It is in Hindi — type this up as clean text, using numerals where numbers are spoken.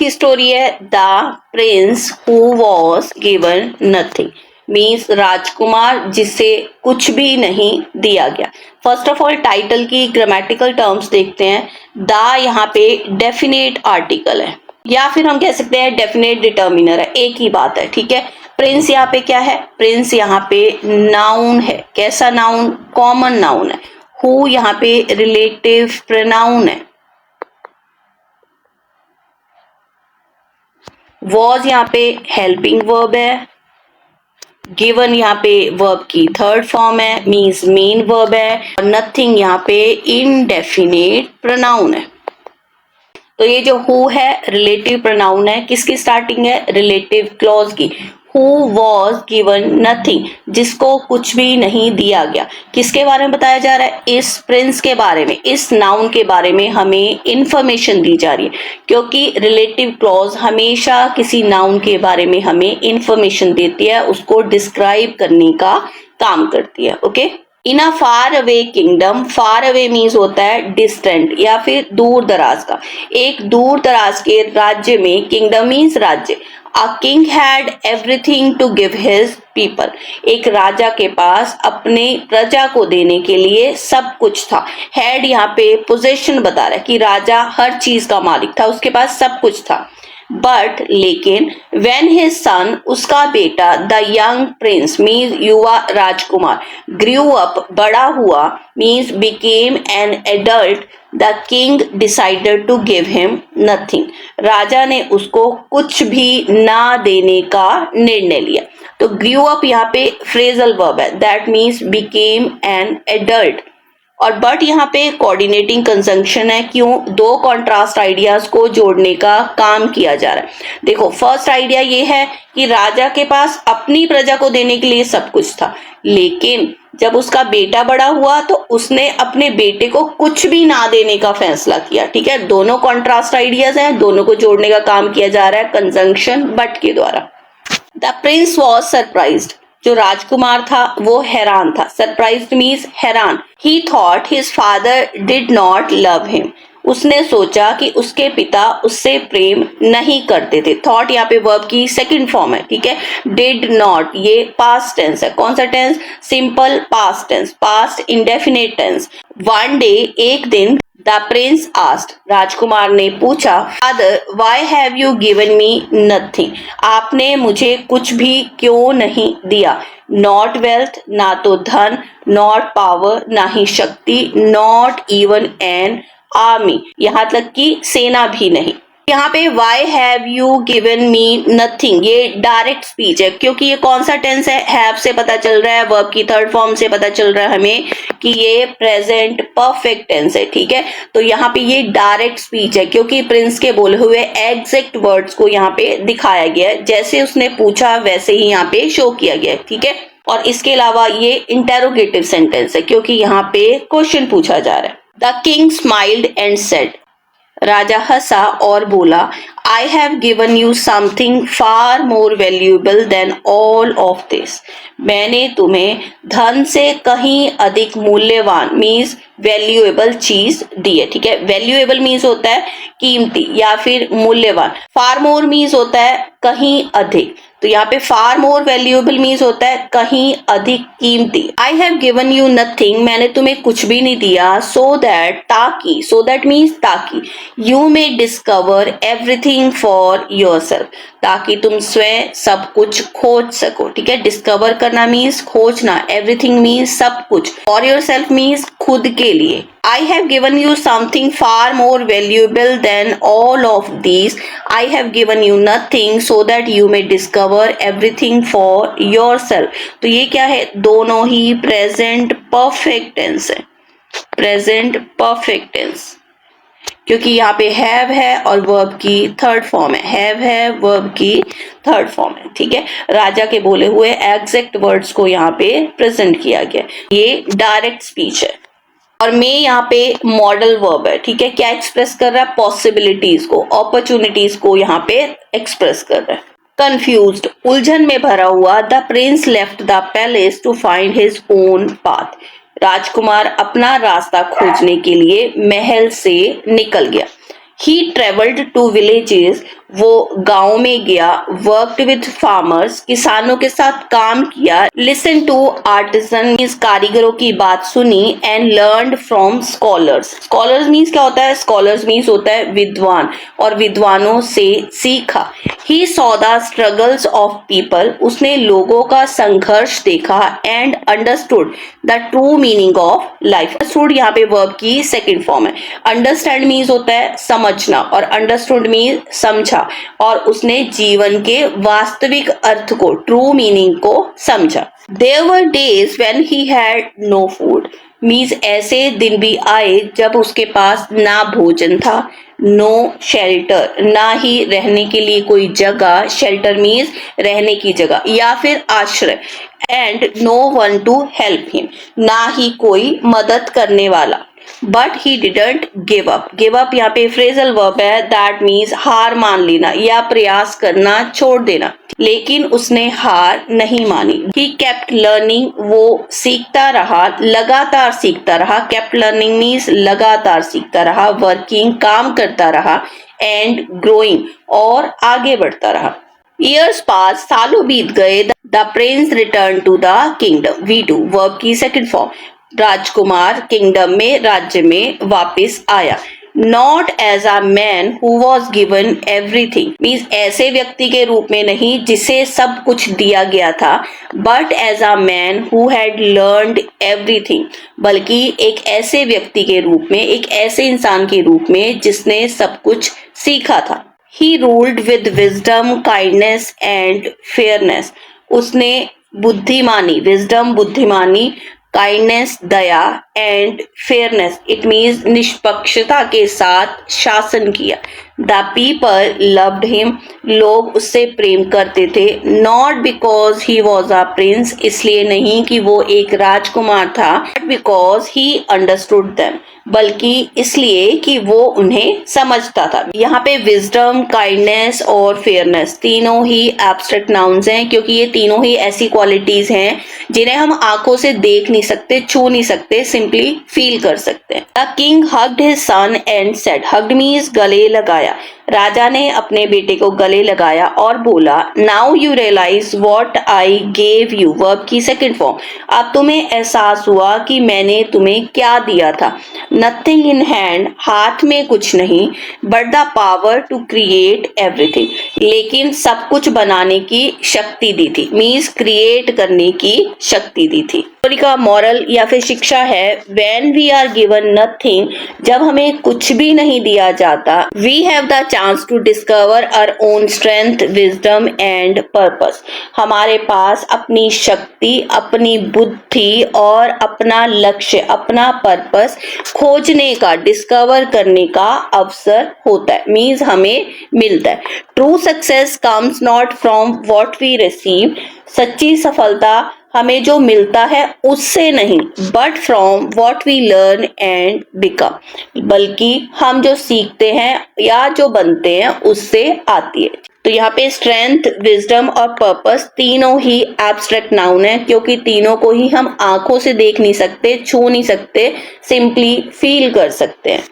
की स्टोरी है the prince who was given nothing, means राजकुमार जिसे कुछ भी नहीं दिया गया। फर्स्ट ऑफ ऑल टाइटल की ग्रामेटिकल टर्म्स देखते हैं। द यहाँ पे डेफिनेट आर्टिकल है या फिर हम कह सकते हैं डेफिनेट डिटर्मिनर है, एक ही बात है, ठीक है। प्रिंस यहाँ पे क्या है? प्रिंस यहाँ पे नाउन है। कैसा नाउन? कॉमन नाउन है। हु यहाँ पे रिलेटिव प्रोनाउन है। वॉज यहाँ पे हेल्पिंग वर्ब है। गिवन यहाँ पे वर्ब की थर्ड फॉर्म है, मीन्स मेन वर्ब है। और नथिंग यहाँ पे इनडेफिनेट प्रोनाउन है। तो ये जो हु है रिलेटिव प्रोनाउन है, किसकी स्टार्टिंग है? रिलेटिव क्लॉज की। हु वॉज गिवन नथिंग, जिसको कुछ भी नहीं दिया गया। किसके बारे में बताया जा रहा है? इस प्रिंस के बारे में, इस नाउन के बारे में हमें इंफॉर्मेशन दी जा रही है, क्योंकि रिलेटिव क्लॉज हमेशा किसी नाउन के बारे में हमें इंफॉर्मेशन देती है, उसको डिस्क्राइब करने का काम करती है। Okay. In a far away kingdom, far away means होता है डिस्टेंट या फिर दूर दराज का। एक दूर दराज के राज्य में, किंगडम मीन्स राज्य, a king had everything to give his people, एक राजा के पास अपने प्रजा को देने के लिए सब कुछ था। हैड यहाँ पे पोजेशन बता रहा है कि राजा हर चीज का मालिक था, उसके पास सब कुछ था। बट लेकिन when his son, उसका बेटा, द यंग प्रिंस मीन्स युवा राजकुमार, grew up, बड़ा हुआ, means became an adult, the king decided to give him nothing, राजा ने उसको कुछ भी ना देने का निर्णय लिया। तो grew up यहाँ पे फ्रेजल वर्ब है, that means became an adult। और बट यहाँ पे कोऑर्डिनेटिंग कंजंक्शन है। क्यों? दो कॉन्ट्रास्ट आइडियाज को जोड़ने का काम किया जा रहा है। देखो, फर्स्ट आइडिया ये है कि राजा के पास अपनी प्रजा को देने के लिए सब कुछ था, लेकिन जब उसका बेटा बड़ा हुआ तो उसने अपने बेटे को कुछ भी ना देने का फैसला किया। ठीक है, दोनों कॉन्ट्रास्ट आइडियाज हैं, दोनों को जोड़ने का काम किया जा रहा है कंजंक्शन बट के द्वारा। द प्रिंस वॉज सरप्राइज्ड, जो राजकुमार था वो हैरान था। सरप्राइज्ड मीन्स हैरान। ही thought his father did not love him, उसने सोचा कि उसके पिता उससे प्रेम नहीं करते थे। थॉट यहाँ पे वर्ब की सेकंड फॉर्म है, ठीक है। डिड नॉट ये पास्ट टेंस है। कौन सा tense? Simple past tense, past indefinite tense. One day, एक दिन, द प्रिंस आस्क्ड, राजकुमार ने पूछा, father why have you given me nothing, आपने मुझे कुछ भी क्यों नहीं दिया। नॉट वेल्थ, ना तो धन, नॉट पावर, ना ही शक्ति, नॉट इवन एन आर्मी, यहाँ तक कि सेना भी नहीं। यहाँ पे Y have you given me nothing ये डायरेक्ट स्पीच है, क्योंकि ये कौन सा टेंस है? हैव से पता चल रहा है, वर्ब की थर्ड फॉर्म से पता चल रहा है हमें कि ये प्रेजेंट परफेक्ट टेंस है। ठीक है, तो यहाँ पे ये डायरेक्ट स्पीच है, क्योंकि प्रिंस के बोले हुए एग्जैक्ट वर्ड्स को यहाँ पे दिखाया गया है, जैसे उसने पूछा वैसे ही यहाँ पे शो किया गया है। ठीक है, और इसके अलावा ये इंटेरोगेटिव सेंटेंस है, क्योंकि यहाँ पे क्वेश्चन पूछा जा रहा है। The king smiled and said, राजा हंसा और बोला, I have given you something far more valuable than all of this, मैंने तुम्हें धन से कहीं अधिक मूल्यवान मीन्स वैल्यूएबल चीज दी है। ठीक है, वैल्यूएबल मीन्स होता है कीमती या फिर मूल्यवान। फार मोर मीन्स होता है कहीं अधिक, तो यहाँ पे फार मोर वैल्यूएबल मीन्स होता है कहीं अधिक कीमती। आई हैव गिवन यू नथिंग, मैंने तुम्हें कुछ भी नहीं दिया, सो दैट, ताकि, सो दैट मीन्स ताकि, you may discover everything for yourself, ताकि तुम स्वयं सब कुछ खोज सको। ठीक है, डिस्कवर करना मीन्स खोजना, एवरीथिंग मीन्स सब कुछ, फॉर योरसेल्फ मीन्स खुद के लिए। I have given you something far more valuable than all of these. I have given you nothing so that you may discover everything for yourself. तो ये क्या है? दोनों ही प्रेजेंट परफेक्ट टेंस है, प्रेजेंट परफेक्ट टेंस, क्योंकि यहाँ पे हैव है और वर्ब की थर्ड फॉर्म है। हैव है, वर्ब की थर्ड फॉर्म है। ठीक है, राजा के बोले हुए एग्जैक्ट वर्ड्स को यहाँ पे प्रेजेंट किया गया। ये डायरेक्ट स्पीच है। और मे यहाँ पे मॉडल वर्ब है। ठीक है, क्या एक्सप्रेस कर रहा है? पॉसिबिलिटीज को, अपॉर्चुनिटीज को यहाँ पे एक्सप्रेस कर रहा है। कंफ्यूज्ड, उलझन में भरा हुआ, the prince left the palace to find his own path, राजकुमार अपना रास्ता खोजने के लिए महल से निकल गया। He traveled to villages, वो गांव में गया, वर्कड विथ फार्मर्स, किसानों के साथ काम किया, लिसन टू आर्टिसन, कारीगरों की बात सुनी, and learned from scholars. Scholars means क्या होता है? स्कॉलर्स मीन्स होता है विद्वान, और विद्वानों से सीखा। He saw the struggles of people, उसने लोगों का संघर्ष देखा, and understood the true meaning of life. Understood यहाँ पे वर्ब की सेकेंड फॉर्म है। अंडरस्टैंड मीन्स होता है समझना, और अंडरस्टूड मीन्स समझा, और उसने जीवन के वास्तविक अर्थ को, ट्रू मीनिंग को समझा। There were days when he had no food, means ऐसे दिन भी आए जब उसके पास ना भोजन था, नो शेल्टर, ना ही रहने के लिए कोई जगह, शेल्टर मीन्स रहने की जगह या फिर आश्रय, and no one to help him, ना ही कोई मदद करने वाला। But he didn't give up. Give up यहाँ पे फ्रेजल वर्ब है, दैट मीन्स हार मान लेना या प्रयास करना, छोड़ देना। लेकिन उसने हार नहीं मानी। ही केप्ट लर्निंग, वो सीखता रहा, लगातार सीखता रहा। केप्ट लर्निंग मीन्स लगातार सीखता रहा, वर्किंग काम करता रहा, एंड ग्रोइंग और आगे बढ़ता रहा। Years passed, सालों बीत गए। The prince returned to the kingdom. We do, verb की सेकंड फॉर्म। राजकुमार किंगडम में, राज्य में वापस आया। Not as a man who was given everything, means ऐसे व्यक्ति के रूप में नहीं जिसे सब कुछ दिया गया था, but as a man who had learned everything, बल्कि एक ऐसे व्यक्ति के रूप में, एक ऐसे इंसान के रूप में जिसने सब कुछ सीखा था। He ruled with wisdom, kindness and fairness, उसने बुद्धिमानी, विजडम बुद्धिमानी, kindness Daya, and fairness it means निष्पक्षता के साथ शासन किया। द पीपल लव्ड हिम, लोग उससे प्रेम करते थे। Not because he was a prince, इसलिए नहीं कि वो एक राजकुमार था, but because he understood them, बल्कि इसलिए कि वो उन्हें समझता था। यहाँ पे विजडम, काइंडनेस और फेयरनेस तीनों ही एब्स्ट्रैक्ट नाउन्स हैं, क्योंकि ये तीनों ही ऐसी क्वालिटीज हैं जिन्हें हम आंखों से देख नहीं सकते, छू नहीं सकते, सिंपली फील कर सकते हैं। The king hugged his son and said, hugged means गले लगाया। राजा ने अपने बेटे को गले लगाया और बोला, now you realise what I gave you, verb की सेकेंड फॉर्म। अब तुम्हें एहसास हुआ कि मैंने तुम्हें क्या दिया था। नथिंग इन हैंड, हाथ में कुछ नहीं, but the power to create everything, लेकिन सब कुछ बनाने की शक्ति दी थी, मीन्स क्रिएट करने की शक्ति दी थी। स्टोरी का मॉरल या फिर शिक्षा है, when we are given nothing, जब हमें कुछ भी नहीं दिया जाता, we have the chance to discover our own strength, wisdom and purpose, हमारे पास अपनी शक्ति, अपनी बुद्धि और अपना लक्ष्य, अपना पर्पस खोजने का, डिस्कवर करने का अवसर होता है, मीन्स हमें मिलता है। True success comes not from what we receive, सच्ची सफलता हमें जो मिलता है उससे नहीं, but from what we learn and become, बल्कि हम जो सीखते हैं या जो बनते हैं उससे आती है। तो यहाँ पे स्ट्रेंथ, विजडम और पर्पस तीनों ही एब्स्ट्रैक्ट नाउन है, क्योंकि तीनों को ही हम आंखों से देख नहीं सकते, छू नहीं सकते, सिंपली फील कर सकते हैं।